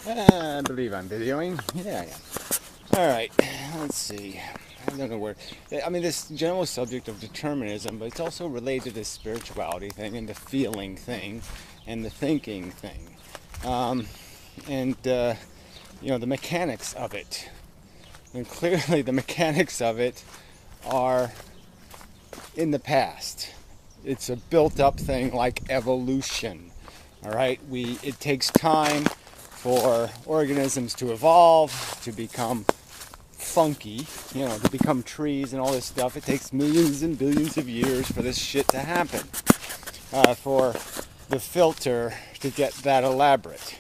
I believe I'm videoing. Yeah, yeah. All right. Let's see. I don't know where. I mean, this general subject of determinism, but it's also related to the spirituality thing and the feeling thing and the thinking thing. And, the mechanics of it. And clearly, the mechanics of it are in the past. It's a built-up thing like evolution. All right. It takes time for organisms to evolve, to become funky, to become trees and all this stuff. It takes millions and billions of years for this shit to happen, for the filter to get that elaborate.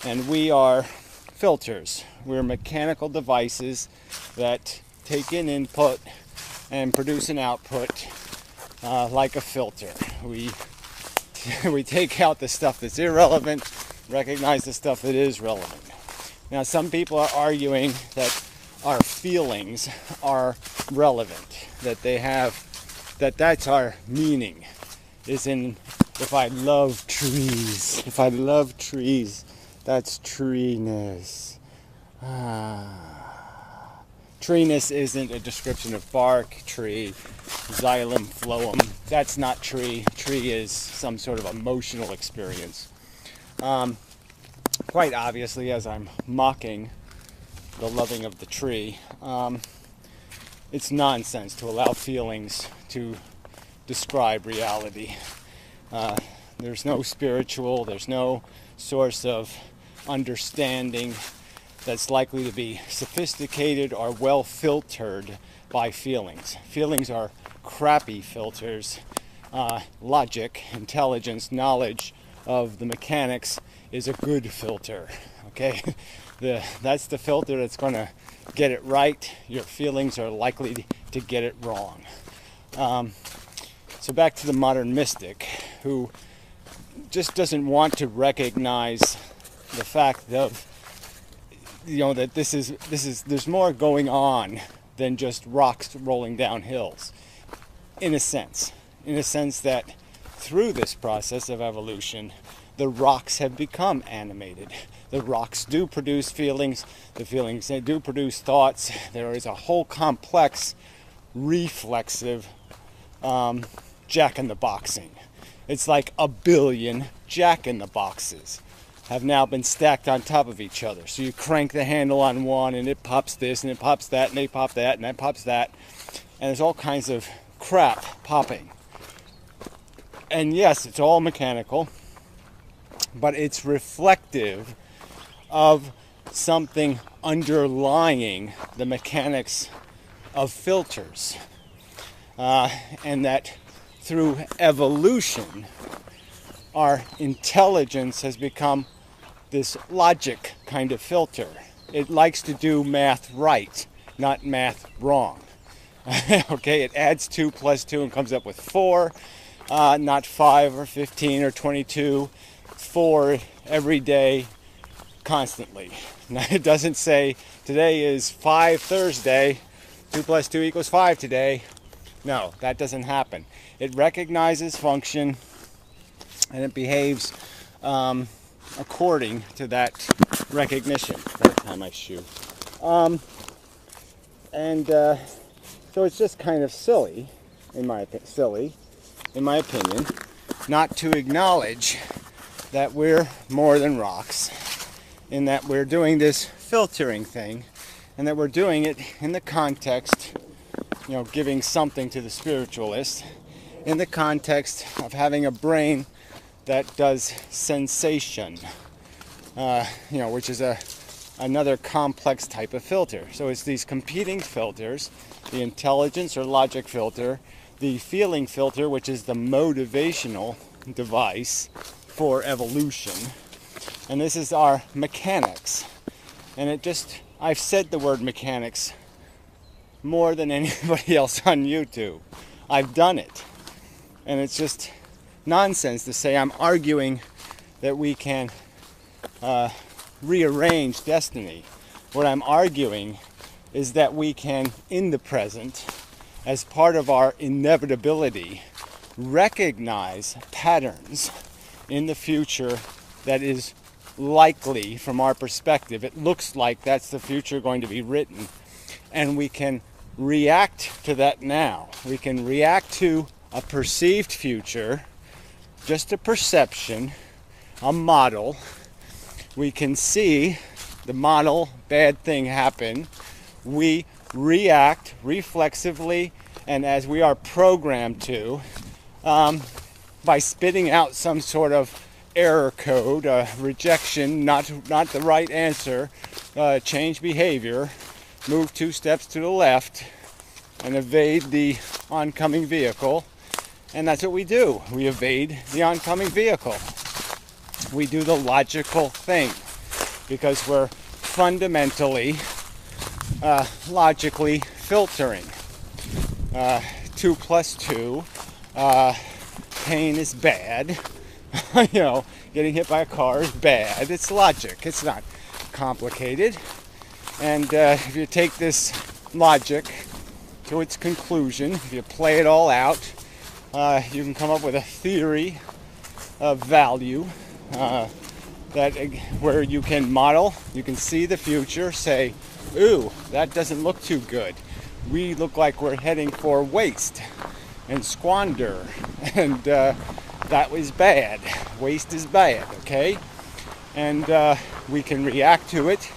And we are filters. We're mechanical devices that take in input and produce an output, like a filter. We take out the stuff that's irrelevant, recognize the stuff that is relevant. Now, some people are arguing that our feelings are relevant, that's our meaning, is in, if I love trees, that's treeness. Treeness isn't a description of bark, tree, xylem, phloem. That's not tree. Tree is some sort of emotional experience. Quite obviously, as I'm mocking the loving of the tree, it's nonsense to allow feelings to describe reality. There's no spiritual, there's no source of understanding that's likely to be sophisticated or well filtered by feelings. Feelings are crappy filters. Logic, intelligence, knowledge of the mechanics is a good filter. Okay, that's the filter that's going to get it right. Your feelings are likely to get it wrong. So back to the modern mystic, who just doesn't want to recognize the fact of, that there's more going on than just rocks rolling down hills. In a sense that through this process of evolution, the rocks have become animated. The rocks do produce feelings. The feelings, they do produce thoughts. There is a whole complex, reflexive jack-in-the-boxing. It's like a billion jack-in-the-boxes have now been stacked on top of each other. So you crank the handle on one and it pops this and it pops that and they pop that and that pops that. And there's all kinds of crap popping. And yes, it's all mechanical, but it's reflective of something underlying the mechanics of filters. And that through evolution, our intelligence has become this logic kind of filter. It likes to do math right, not math wrong. Okay, it adds 2 plus 2 and comes up with 4, not 5 or 15 or 22. 4 every day, constantly. Now, it doesn't say today is 5 Thursday, 2 plus 2 equals 5 today. No, that doesn't happen. It recognizes function and it behaves according to that recognition. That time my shoe. So it's just kind of silly, in my opinion, not to acknowledge that we're more than rocks, in that we're doing this filtering thing, and that we're doing it in the context, giving something to the spiritualist, in the context of having a brain that does sensation, which is another complex type of filter. So it's these competing filters, the intelligence or logic filter, the feeling filter, which is the motivational device for evolution. And this is our mechanics. And I've said the word mechanics more than anybody else on YouTube. I've done it. And it's just nonsense to say I'm arguing that we can rearrange destiny. What I'm arguing is that we can, in the present, as part of our inevitability, recognize patterns in the future that is likely from our perspective. It looks like that's the future going to be written. And we can react to that now. We can react to a perceived future, just a perception, a model. We can see the model, bad thing happen. We react reflexively and as we are programmed to, by spitting out some sort of error code, rejection, not the right answer, change behavior, move 2 steps to the left, and evade the oncoming vehicle. And that's what we do. We evade the oncoming vehicle. We do the logical thing because we're fundamentally, logically filtering. 2 plus 2, pain is bad. Getting hit by a car is bad. It's logic. It's not complicated. And if you take this logic to its conclusion, if you play it all out, you can come up with a theory of value where you can model, you can see the future, say, ooh, that doesn't look too good. We look like we're heading for waste and squander, and that was bad. Waste is bad, okay? And we can react to it,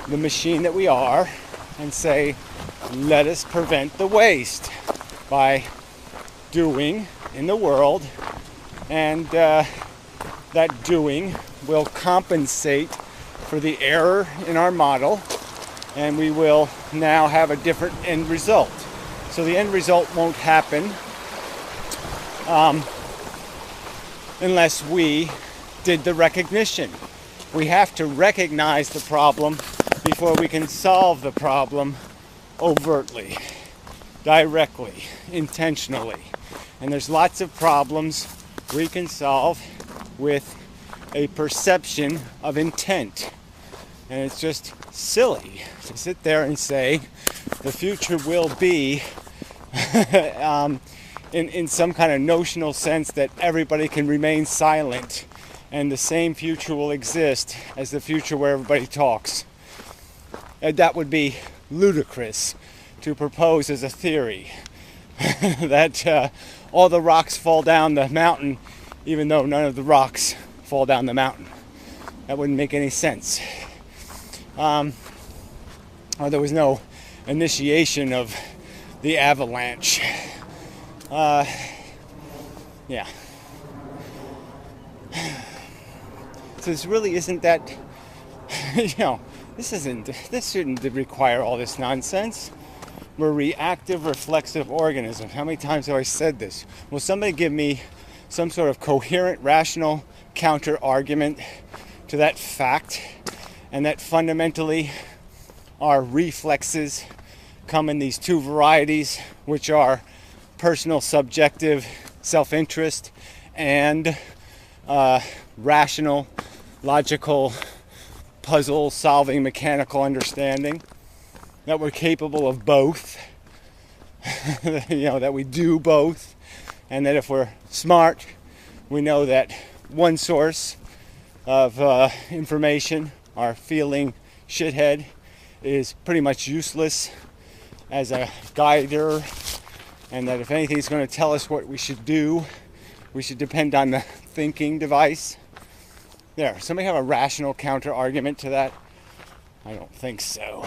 the machine that we are, and say, let us prevent the waste by doing in the world, and that doing will compensate for the error in our model, and we will now have a different end result. So the end result won't happen unless we did the recognition. We have to recognize the problem before we can solve the problem overtly, directly, intentionally. And there's lots of problems we can solve with a perception of intent. And it's just silly to sit there and say the future will be in some kind of notional sense that everybody can remain silent and the same future will exist as the future where everybody talks. And that would be ludicrous to propose as a theory that all the rocks fall down the mountain even though none of the rocks fall down the mountain. That wouldn't make any sense. Or there was no initiation of the avalanche. Yeah. So this really isn't that, this shouldn't require all this nonsense. We're a reactive, reflexive organism. How many times have I said this? Will somebody give me some sort of coherent, rational counter-argument to that fact, and that fundamentally our reflexes come in these 2 varieties, which are personal, subjective self-interest and rational, logical, puzzle-solving, mechanical understanding, that we're capable of both, that we do both, and that if we're smart, we know that one source of information, our feeling shithead, is pretty much useless as a guider, and that if anything's going to tell us what we should do, we should depend on the thinking device. There, somebody have a rational counter argument to that? I don't think so.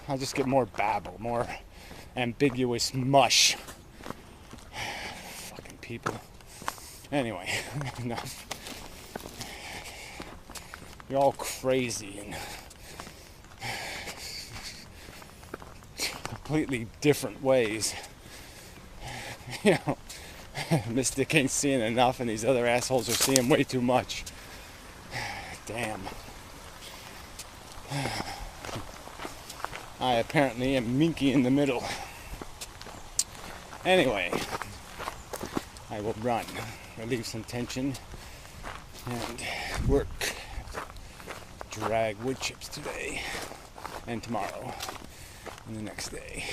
I'll just get more babble, more ambiguous mush. Fucking people. Anyway, enough. You're all crazy and completely different ways. Mystic ain't seeing enough and these other assholes are seeing way too much. Damn. I apparently am minky in the middle. Anyway, I will run, relieve some tension, and work. Drag wood chips today, and tomorrow, and the next day,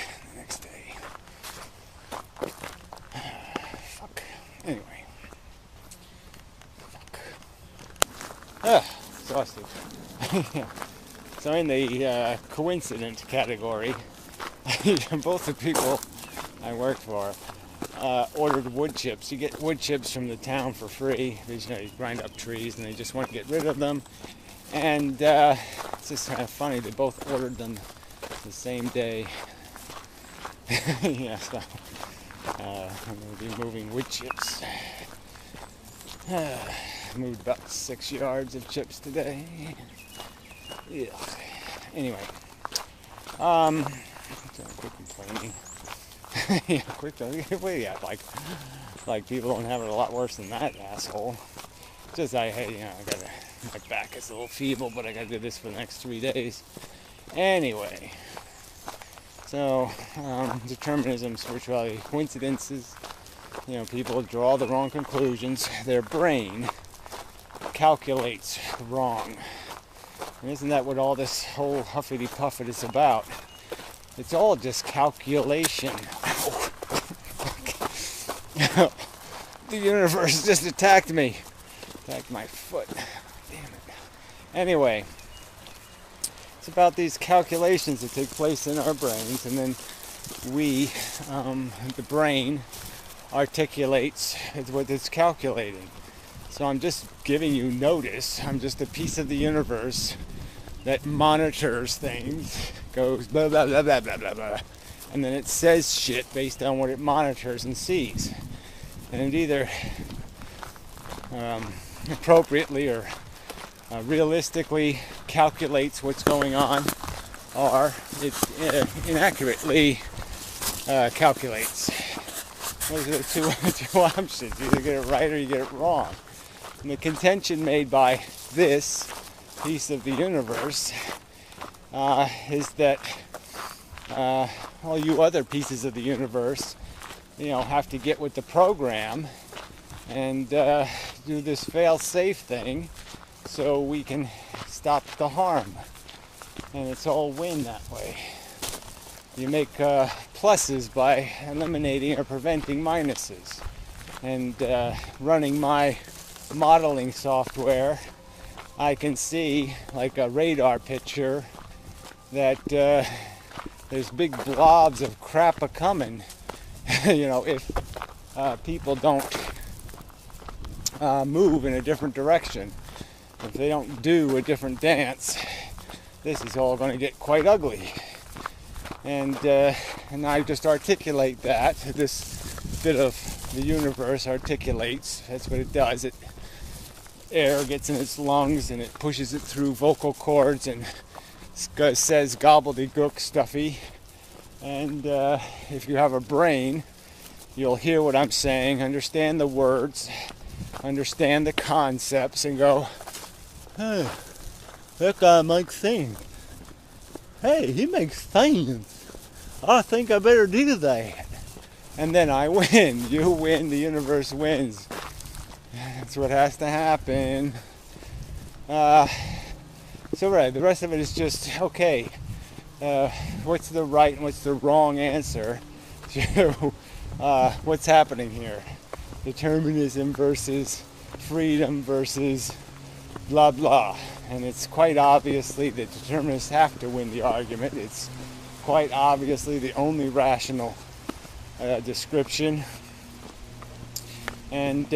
Fuck. Anyway. Fuck. Exhausted. Yeah. So in the coincident category, both the people I worked for ordered wood chips. You get wood chips from the town for free because you grind up trees and they just want to get rid of them. And it's just kind of funny. They both ordered them the same day. Yeah, so I'm going to be moving wood chips. Moved about 6 yards of chips today. Yeah. Anyway, so quit complaining. Yeah, quit. Yeah, like people don't have it a lot worse than that, asshole. Just I gotta. My back is a little feeble, but I gotta do this for the next 3 days. Anyway, so determinism, spirituality, coincidences. People draw the wrong conclusions. Their brain calculates wrong. And isn't that what all this whole huffity-puffet is about? It's all just calculation. The universe just attacked me. Attacked my foot. Damn it. Anyway, it's about these calculations that take place in our brains, and then the brain articulates what it's calculating. So I'm just giving you notice. I'm just a piece of the universe that monitors things, goes blah, blah, blah, blah, blah, blah, blah. And then it says shit based on what it monitors and sees. And it either appropriately or realistically calculates what's going on, or it inaccurately calculates. Those are the two options. You either get it right or you get it wrong. And the contention made by this piece of the universe is that all you other pieces of the universe, have to get with the program and do this fail-safe thing so we can stop the harm. And it's all win that way. You make pluses by eliminating or preventing minuses. And running my modeling software, I can see, like a radar picture, that there's big blobs of crap a-coming. If people don't move in a different direction, if they don't do a different dance, this is all going to get quite ugly. And I just articulate that. This bit of the universe articulates. That's what it does. Air gets in its lungs and it pushes it through vocal cords and says gobbledygook stuffy. And if you have a brain, you'll hear what I'm saying, understand the words, understand the concepts, and go, hey, that guy makes sense. Hey, he makes sense. I think I better do that. And then I win. You win. The universe wins. That's what has to happen. So right, the rest of it is just, okay, what's the right and what's the wrong answer to what's happening here? Determinism versus freedom versus blah blah. And it's quite obviously that determinists have to win the argument. It's quite obviously the only rational description. And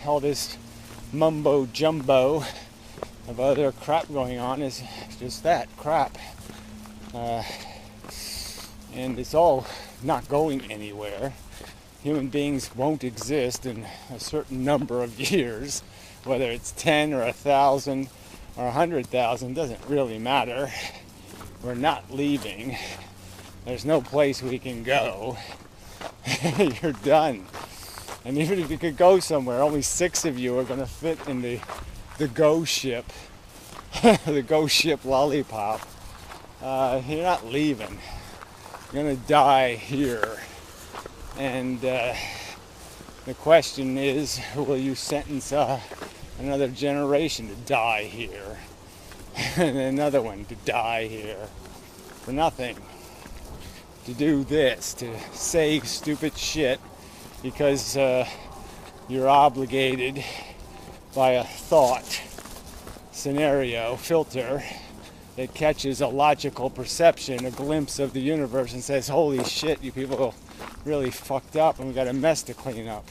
all this mumbo jumbo of other crap going on is just that, crap. And it's all not going anywhere. Human beings won't exist in a certain number of years, whether it's 10 or 1,000 or 100,000, doesn't really matter. We're not leaving. There's no place we can go. You're done. And even if you could go somewhere, only 6 of you are going to fit in the Go ship, the Go ship lollipop. You're not leaving. You're going to die here. And the question is, will you sentence another generation to die here? And another one to die here for nothing? To do this, to say stupid shit because you're obligated by a thought scenario filter that catches a logical perception, a glimpse of the universe, and says, holy shit, you people really fucked up and we got a mess to clean up.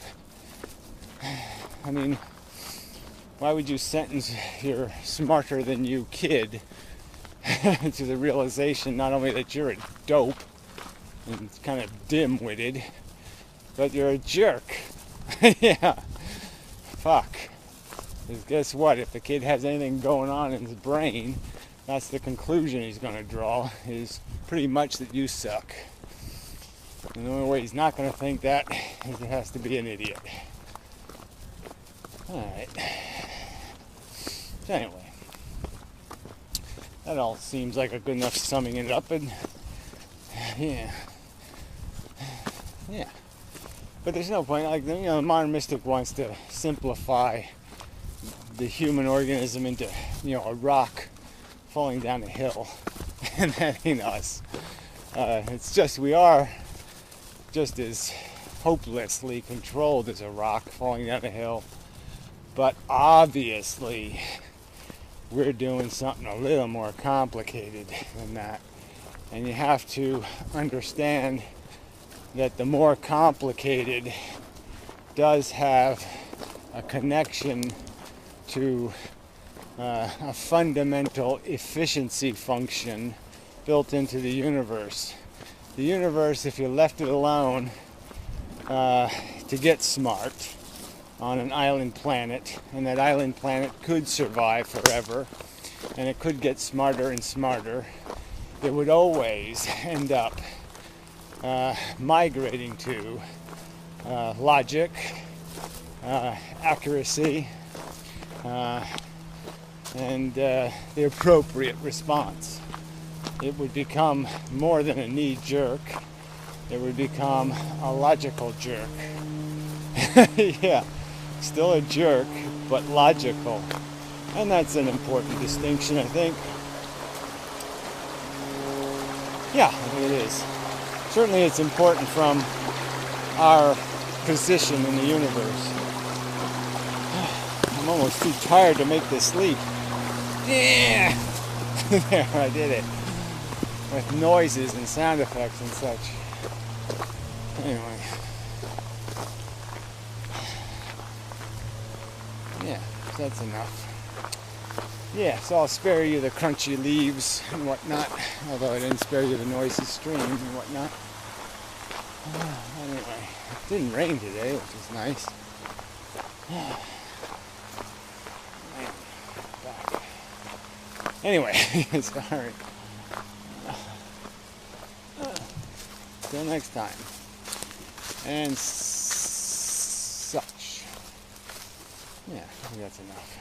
I mean, why would you sentence your smarter than you kid to the realization not only that you're a dope and kind of dim-witted, but you're a jerk? Yeah, fuck. Because guess what? If the kid has anything going on in his brain, that's the conclusion he's going to draw, is pretty much that you suck. And the only way he's not going to think that is he has to be an idiot. Alright. So anyway, that all seems like a good enough summing it up, and yeah. But there's no point, like, the modern mystic wants to simplify the human organism into, a rock falling down a hill, and that ain't us. It's just, we are just as hopelessly controlled as a rock falling down a hill, but obviously we're doing something a little more complicated than that, and you have to understand that the more complicated does have a connection to a fundamental efficiency function built into the universe. The universe, if you left it alone to get smart on an island planet, and that island planet could survive forever, and it could get smarter and smarter, it would always end up migrating to logic, accuracy, and the appropriate response. It would become more than a knee jerk. It would become a logical jerk. Yeah, still a jerk, but logical. And that's an important distinction, I think. Yeah, I think it is. Certainly it's important from our position in the universe. I'm almost too tired to make this leap. Yeah! There, I did it. With noises and sound effects and such. Anyway. Yeah, that's enough. Yeah, so I'll spare you the crunchy leaves and whatnot, although I didn't spare you the noisy stream and whatnot. Anyway, it didn't rain today, which is nice. Anyway, sorry. Till next time. And such. Yeah, I think that's enough.